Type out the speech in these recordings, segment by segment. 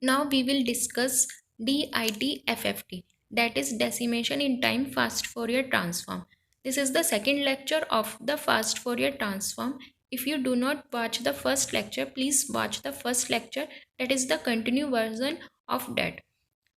Now we will discuss DIT-FFT, that is decimation in time fast Fourier transform. This is the second lecture of the fast Fourier transform. If you do not watch the first lecture, please watch the first lecture, that is the continued version of that.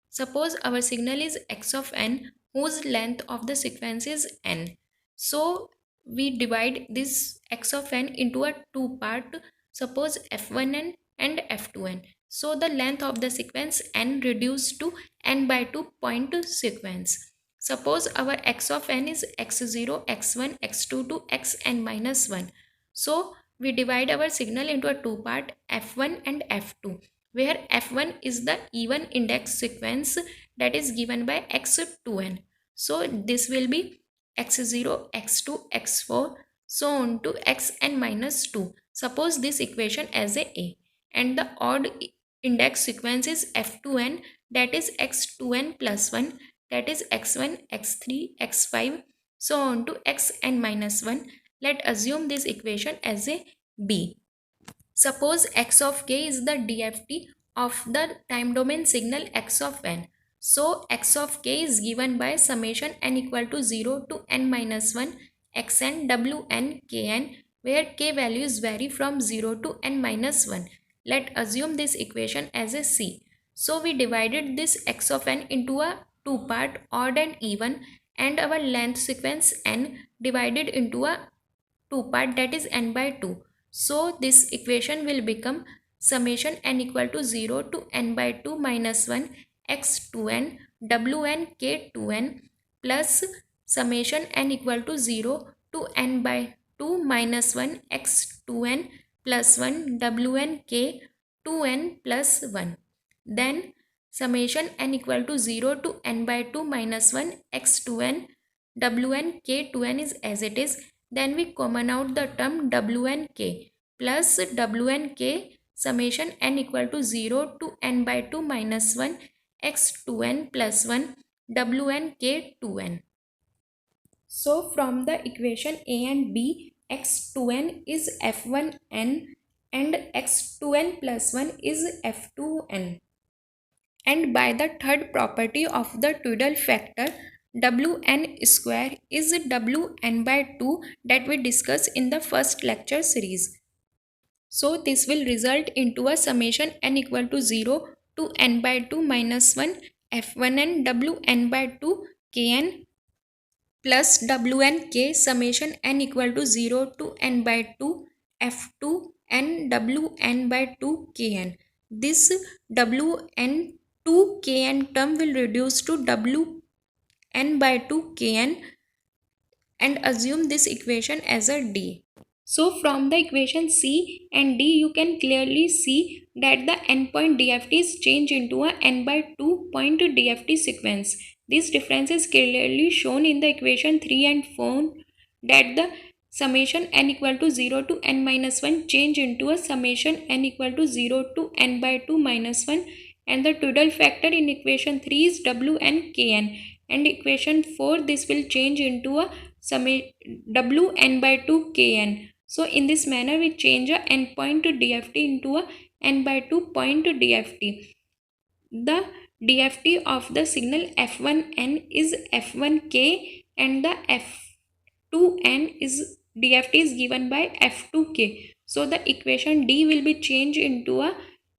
Suppose our signal is x of n whose length of the sequence is n. So we divide this x of n into a two part. Suppose f1n and f2n. So the length of the sequence n reduced to n by 2 point sequence. Suppose our x of n is x0, x1, x2 to xn minus 1. So we divide our signal into a two part, f1 and f2, where f1 is the even index sequence that is given by x2n. So this will be x0, x2, x4, so on to xn minus 2. Suppose this equation as a. And the odd index sequence is f2n, that is x2n plus 1, that is x1, x3, x5, so on to xn minus 1. Let assume this equation as a b. Suppose x of k is the DFT of the time domain signal x of n. So x of k is given by summation n equal to 0 to n minus 1 xn wn kn, where k values vary from 0 to n minus 1. Let assume this equation as a c. So we divided this x of n into a two part, odd and even, and our length sequence n divided into a two part, that is n by 2. So this equation will become summation n equal to 0 to n by 2 minus 1 x2n wn k2n plus summation n equal to 0 to n by 2 minus 1 x2n plus 1 wn k2n plus 1. Then summation n equal to 0 to n by 2 minus 1 x2n wn k2n is as it is. Then we common out the term wnk plus wnk summation n equal to 0 to n by 2 minus 1 x2n plus 1 wnk2n. So from the equation A and B, x2n is f1n and x2n plus 1 is f2n. And by the third property of the Twiddle factor, wn square is wn by 2 that we discussed in the first lecture series. So this will result into a summation n equal to 0 to n by 2 minus 1 f1n wn by 2 kn plus wnk summation n equal to 0 to n by 2 f2 n wn by 2 kn. This wn 2 kn term will reduce to wn by 2 kn, and assume this equation as a d. So from the equation C and D, you can clearly see that the endpoint DFT is changed into a n by 2 point DFT sequence. This difference is clearly shown in the equation 3 and 4, that the summation n equal to 0 to n minus 1 change into a summation n equal to 0 to n by 2 minus 1, and the Twiddle factor in equation 3 is wn kn, and equation 4 this will change into a wn by 2 kn. So in this manner we change a endpoint DFT into a n by 2 point DFT. The DFT of the signal f1n is f1k, and the f2n is DFT is given by f2k. So the equation D will be changed into a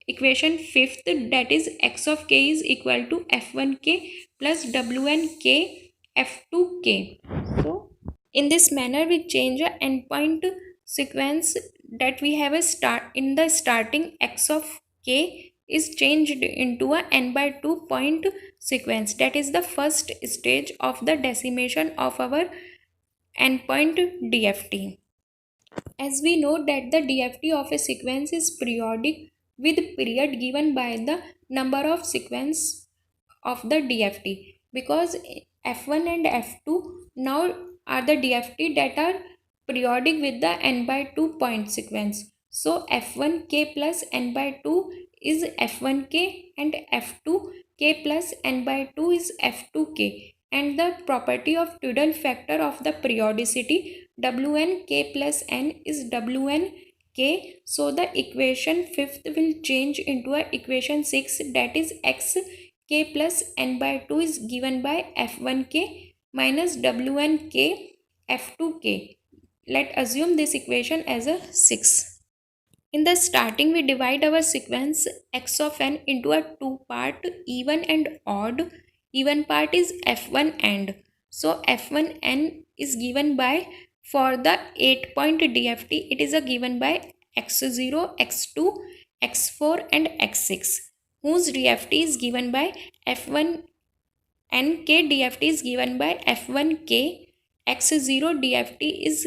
equation fifth, that is x of k is equal to f1k plus wnk f2k. So in this manner we change a endpoint sequence, that we have a start in the starting x of k is changed into a n by 2 point sequence. That is the first stage of the decimation of our endpoint DFT. As we know that the DFT of a sequence is periodic with period given by the number of sequence of the DFT, because F1 and F2 now are the DFT that are periodic with the n by 2 point sequence. So F1k plus n by 2 is F1k, and F2k plus n by 2 is F2k. And the property of Twiddle factor of the periodicity, wnk plus n is wnk k. So the equation 5th will change into a equation 6, that is x k plus n by 2 is given by f1k minus w1k f2k. Let assume this equation as a 6. In the starting, we divide our sequence x of n into a two-part, even and odd. Even part is f1 and. So f1n is given by, for the 8-point DFT, it is a given by x0, x2, x4 and x6, whose DFT is given by f1 nk DFT is given by f1k, x0 DFT is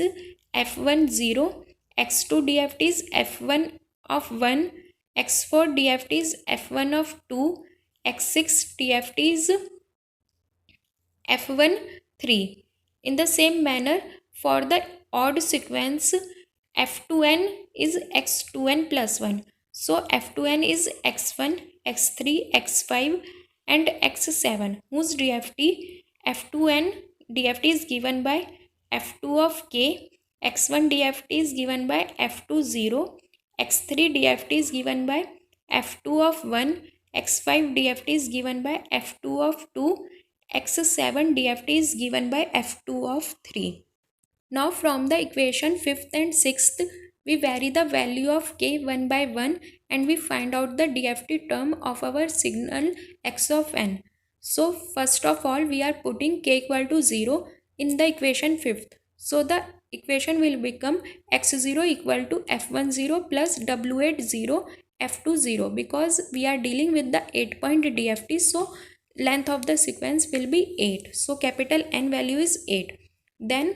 f10, x2 DFT is f1 of 1, x4 DFT is f1 of 2, x6 DFT is f1 3. In the same manner, for the odd sequence, f2n is x2n plus 1. So f2n is x1, x3, x5 and x7, whose DFT f2n DFT is given by f2 of k, x1 DFT is given by f2 0, x3 DFT is given by f2 of 1, x5 DFT is given by f2 of 2, x7 DFT is given by f2 of 3. Now from the equation 5th and 6th, we vary the value of k 1 by 1 and we find out the DFT term of our signal x of n. So first of all, we are putting k equal to 0 in the equation 5th. So the equation will become x0 equal to f10 plus w80 f20, because we are dealing with the 8-point DFT. So length of the sequence will be 8. So capital N value is 8. Then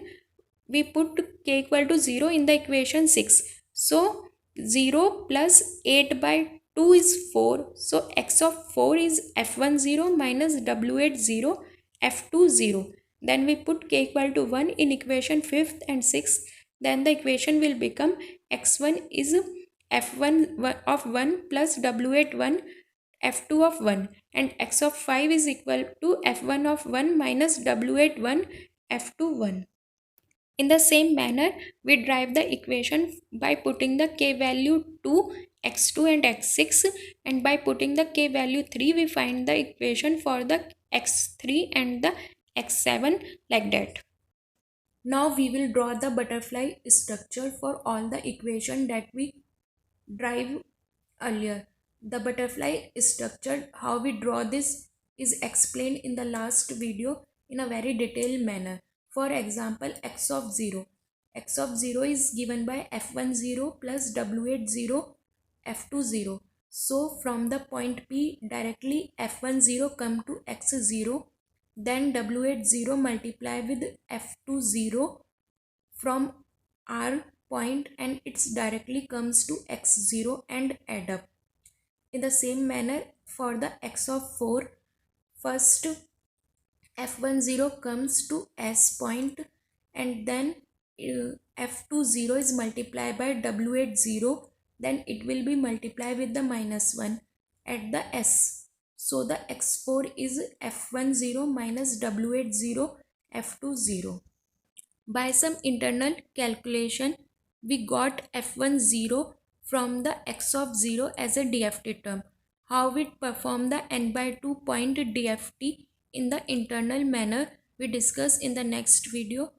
we put k equal to 0 in the equation 6. So 0 plus 8 by 2 is 4. So x of 4 is f10 minus w80 f20. Then we put k equal to 1 in equation 5th and 6th. Then the equation will become x1 is f1 of 1 plus w81 f2 of 1, and x of 5 is equal to f1 of 1 minus w81 f2 1. In the same manner, we derive the equation by putting the k value 2, x2 and x6, and by putting the k value 3, we find the equation for the x3 and the x7, like that. Now we will draw the butterfly structure for all the equation that we derive earlier. The butterfly structure, how we draw this, is explained in the last video in a very detailed manner. For example, x of 0. X of 0 is given by f10 plus w80 f20. So from the point P, directly f10 come to x0, then w80 multiply with f20 from R point and it's directly comes to x0 and add up. In the same manner, for the x of 4, first f10 comes to S point and then f20 is multiplied by w80, then it will be multiplied with the minus 1 at the S. So the x4 is f10 minus w80 f20. By some internal calculation, we got f10 from the x of 0 as a DFT term. How we perform the n by 2 point DFT in the internal manner, we discuss in the next video.